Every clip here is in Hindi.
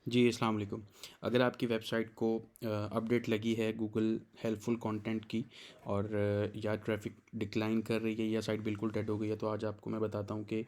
जी, अस्सलाम वालेकुम। अगर आपकी वेबसाइट को अपडेट लगी है गूगल हेल्पफुल कंटेंट की और या ट्रैफ़िक डिक्लाइन कर रही है या साइट बिल्कुल डेड हो गई है, तो आज आपको मैं बताता हूँ कि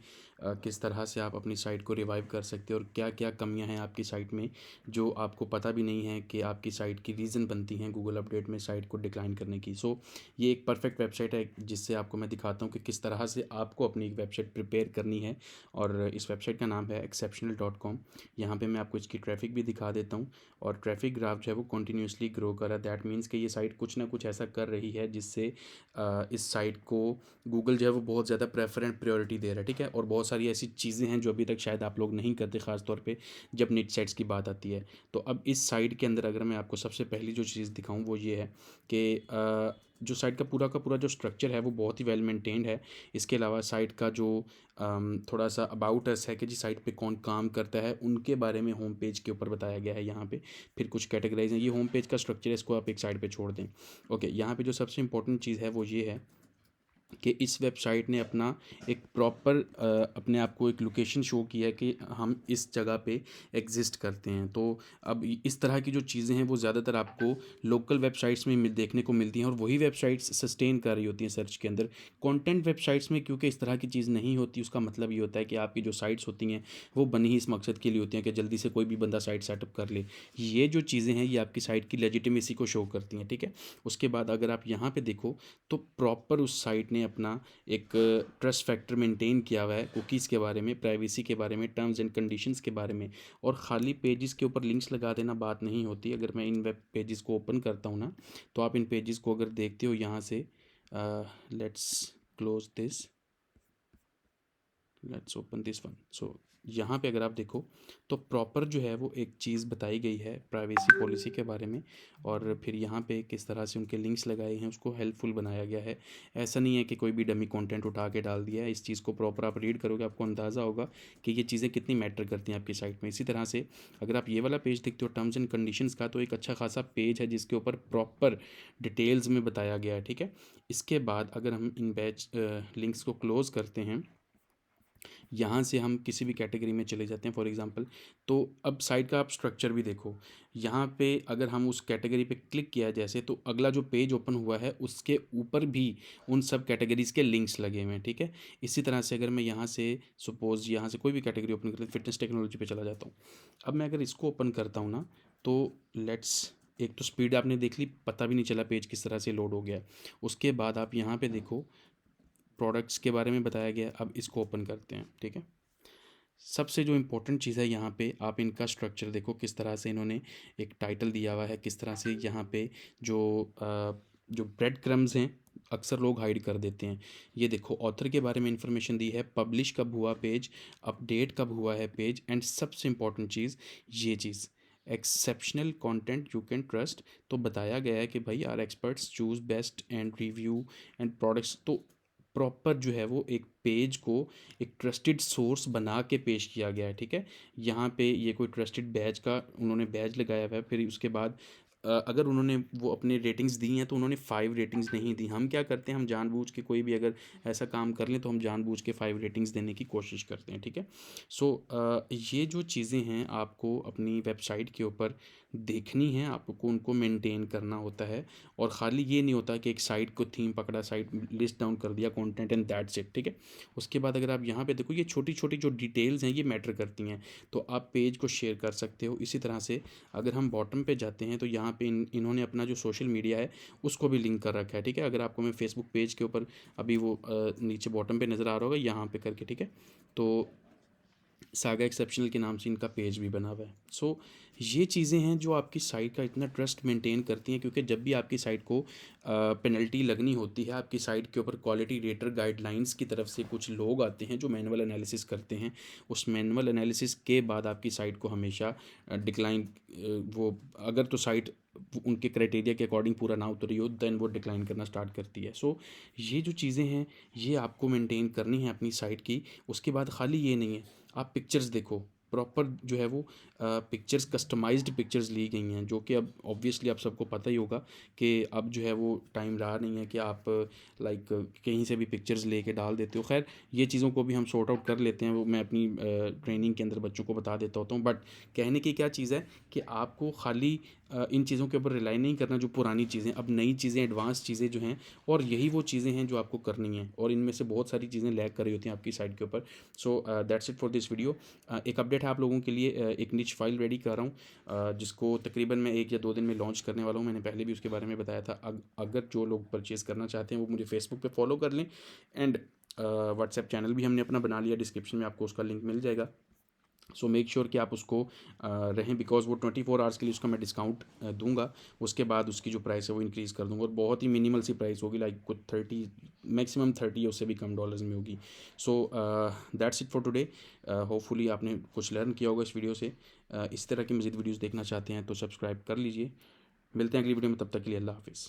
किस तरह से आप अपनी साइट को रिवाइव कर सकते हैं और क्या-क्या कमियाँ हैं आपकी साइट में, जो आपको पता भी नहीं है कि आपकी साइट की रीज़न बनती हैं गूगल अपडेट में साइट को डिक्लाइन करने की। सो ये एक परफ़ेक्ट वेबसाइट है जिससे आपको मैं दिखाता हूँ कि किस तरह से आपको अपनी एक वेबसाइट प्रिपेयर करनी है और इस वेबसाइट का नाम है exceptional.com। यहाँ पे मैं आपको इसकी ट्रैफ़िक भी दिखा देता हूँ और ट्रैफ़िक ग्राफ जो है वो कंटिन्यूअसली ग्रो कर रहा है। दैट मीन्स कि ये साइट कुछ ना कुछ ऐसा कर रही है जिससे इस साइट को गूगल जो है वो बहुत ज़्यादा प्रेफरेंट प्रायोरिटी दे रहा है, ठीक है। और बहुत सारी ऐसी चीज़ें हैं जो अभी तक शायद आप लोग नहीं करते, ख़ास तौर पे जब निच साइट्स की बात आती है। तो अब इस साइट के अंदर अगर मैं आपको सबसे पहली जो चीज़ दिखाऊँ वो ये है कि जो साइट का पूरा जो स्ट्रक्चर है वो बहुत ही वेल मेंटेन्ड है। इसके अलावा साइट का जो थोड़ा सा अबाउट अस है कि जी साइट पे कौन काम करता है उनके बारे में होम पेज के ऊपर बताया गया है यहाँ पे। फिर कुछ कैटेगराइज हैं, ये होम पेज का स्ट्रक्चर है, इसको आप एक साइड पे छोड़ दें। ओके, यहाँ पे जो सबसे इंपॉर्टेंट चीज़ है वो ये है कि इस वेबसाइट ने अपना एक प्रॉपर अपने आप को एक लोकेशन शो किया है कि हम इस जगह पे एग्जिस्ट करते हैं। तो अब इस तरह की जो चीज़ें हैं वो ज़्यादातर आपको लोकल वेबसाइट्स में देखने को मिलती हैं और वही वेबसाइट्स सस्टेन कर रही होती हैं सर्च के अंदर। कंटेंट वेबसाइट्स में क्योंकि इस तरह की चीज़ नहीं होती, उसका मतलब ये होता है कि आपकी जो साइट्स होती हैं वो बनी ही इस मकसद के लिए होती हैं कि जल्दी से कोई भी बंदा साइट सेटअप कर ले। ये जो चीज़ें हैं ये आपकी साइट की लेजिटिमेसी को शो करती हैं, ठीक है। उसके बाद अगर आप यहाँ पे देखो तो प्रॉपर उस साइट ने अपना एक ट्रस्ट फैक्टर मेंटेन किया हुआ है कुकीज़ के बारे में, प्राइवेसी के बारे में, टर्म्स एंड कंडीशंस के बारे में। और ख़ाली पेजेस के ऊपर लिंक्स लगा देना बात नहीं होती। अगर मैं इन वेब पेजेस को ओपन करता हूँ ना, तो आप इन पेजेस को अगर देखते हो यहाँ से, let's close this, let's open this one. So यहाँ पे अगर आप देखो तो प्रॉपर जो है वो एक चीज़ बताई गई है प्राइवेसी पॉलिसी के बारे में। और फिर यहाँ पे किस तरह से उनके लिंक्स लगाए हैं उसको हेल्पफुल बनाया गया है। ऐसा नहीं है कि कोई भी डमी कंटेंट उठा के डाल दिया है। इस चीज़ को प्रॉपर आप रीड करोगे आपको अंदाज़ा होगा कि ये चीज़ें कितनी मैटर करती हैं आपकी साइट में। इसी तरह से अगर आप ये वाला पेज देखते हो टर्म्स एंड कंडीशंस का, तो एक अच्छा खासा पेज है जिसके ऊपर प्रॉपर डिटेल्स में बताया गया है, ठीक है। इसके बाद अगर हम इन बैच लिंक्स को क्लोज़ करते हैं, यहाँ से हम किसी भी कैटेगरी में चले जाते हैं फॉर एग्जांपल। तो अब साइट का आप स्ट्रक्चर भी देखो। यहाँ पे अगर हम उस कैटेगरी पे क्लिक किया जैसे, तो अगला जो पेज ओपन हुआ है उसके ऊपर भी उन सब कैटेगरीज़ के लिंक्स लगे हुए हैं, ठीक है। इसी तरह से अगर मैं यहाँ से सपोज़ यहाँ से कोई भी कैटेगरी ओपन कर, फिटनेस टेक्नोलॉजी पे चला जाता हूँ। अब मैं अगर इसको ओपन करता हूँ ना, तो लेट्स, एक तो स्पीड आपने देख ली, पता भी नहीं चला पेज किस तरह से लोड हो गया। उसके बाद आप यहाँ पे देखो प्रोडक्ट्स के बारे में बताया गया। अब इसको ओपन करते हैं, ठीक है। सबसे जो इम्पोर्टेंट चीज़ है यहाँ पे आप इनका स्ट्रक्चर देखो, किस तरह से इन्होंने एक टाइटल दिया हुआ है, किस तरह से यहाँ पे जो जो ब्रेड क्रम्स हैं अक्सर लोग हाइड कर देते हैं। ये देखो ऑथर के बारे में इंफॉर्मेशन दी है, पब्लिश कब हुआ पेज, अपडेट कब हुआ है पेज, एंड सबसे इम्पोर्टेंट चीज़ ये चीज़, exceptional content you can trust. तो बताया गया है कि भाई our experts choose best and review and products. तो प्रॉपर जो है वो एक पेज को एक ट्रस्टेड सोर्स बना के पेश किया गया है, ठीक है। यहाँ पे ये कोई ट्रस्टेड बैच का उन्होंने बैच लगाया हुआ है। फिर उसके बाद अगर उन्होंने वो अपने रेटिंग्स दी हैं तो उन्होंने 5 रेटिंग्स नहीं दी। हम क्या करते हैं, हम जानबूझ के कोई भी अगर ऐसा काम कर लें तो हम जानबूझ के 5 रेटिंग्स देने की कोशिश करते हैं, ठीक है। सो ये जो चीज़ें हैं आपको अपनी वेबसाइट के ऊपर देखनी है, आपको उनको मेंटेन करना होता है। और ख़ाली ये नहीं होता कि एक साइट को थीम पकड़ा, साइट लिस्ट डाउन कर दिया कंटेंट एंड दैट्स इट, ठीक है। उसके बाद अगर आप यहाँ पे देखो ये छोटी छोटी जो डिटेल्स हैं ये मैटर करती हैं, तो आप पेज को शेयर कर सकते हो। इसी तरह से अगर हम बॉटम पे जाते हैं तो यहाँ पे इन्होंने अपना जो सोशल मीडिया है उसको भी लिंक कर रखा है, ठीक है। अगर आपको मैं फेसबुक पेज के ऊपर अभी वो नीचे बॉटम पे नज़र आ रहा होगा यहाँ पे करके, ठीक है। तो सागा एक्सेप्शनल के नाम से इनका पेज भी बना हुआ है। सो ये चीज़ें हैं जो आपकी साइट का इतना ट्रस्ट मेंटेन करती हैं, क्योंकि जब भी आपकी साइट को पेनल्टी लगनी होती है, आपकी साइट के ऊपर क्वालिटी रेटर गाइडलाइंस की तरफ से कुछ लोग आते हैं जो मैनुअल एनालिसिस करते हैं। उस मैनुअल एनालिसिस के बाद आपकी साइट को हमेशा डिक्लाइन, वो अगर तो साइट उनके क्राइटेरिया के अकॉर्डिंग पूरा ना उतरी हो देन वो डिक्लाइन करना स्टार्ट करती है। सो ये जो चीज़ें हैं ये आपको मेंटेन करनी है अपनी साइट की। उसके बाद खाली ये नहीं है, आप पिक्चर्स देखो, प्रॉपर जो है वो पिक्चर्स, कस्टमाइज्ड पिक्चर्स ली गई हैं, जो कि अब ऑब्वियसली आप सबको पता ही होगा कि अब जो है वो टाइम रहा नहीं है कि आप लाइक कहीं से भी पिक्चर्स लेके डाल देते हो। खैर ये चीज़ों को भी हम सॉर्ट आउट कर लेते हैं, वो मैं अपनी ट्रेनिंग के अंदर बच्चों को बता देता होता हूँ। बट कहने की क्या चीज़ है कि आपको खाली इन चीज़ों के ऊपर रिलाई नहीं करना जो पुरानी चीज़ें, अब नई चीज़ें, एडवांस चीज़ें जो हैं, और यही वो चीज़ें हैं जो आपको करनी हैं, और इनमें से बहुत सारी चीज़ें लैग कर रही होती हैं आपकी साइड के ऊपर। So that's it for this video. एक अपडेट है आप लोगों के लिए, एक निच फाइल रेडी कर रहा हूँ, जिसको तकरीबन मैं 1 या 2 दिन में लॉन्च करने वाला हूँ। मैंने पहले भी उसके बारे में बताया था। अगर जो लोग परचेज़ करना चाहते हैं वो मुझे फेसबुक पे फॉलो कर लें, एंड व्हाट्सएप चैनल भी हमने अपना बना लिया, डिस्क्रिप्शन में आपको उसका लिंक मिल जाएगा। सो मेक श्योर कि आप उसको रहें, बिकॉज़ वो 24 आवर्स के लिए उसका मैं डिस्काउंट दूंगा। उसके बाद उसकी जो प्राइस है वो इंक्रीज़ कर दूंगा, और बहुत ही मिनिमल सी प्राइस होगी, लाइक कुछ 30, मैक्सिमम 30 या उससे भी कम डॉलर्स में होगी। So that's it for today. Hopefully आपने कुछ लर्न किया होगा इस वीडियो से। इस तरह की मज़ीद वीडियोज़ देखना चाहते हैं तो सब्सक्राइब कर लीजिए। मिलते हैं अगली वीडियो में, तब तक के लिए अल्लाह हाफिज़।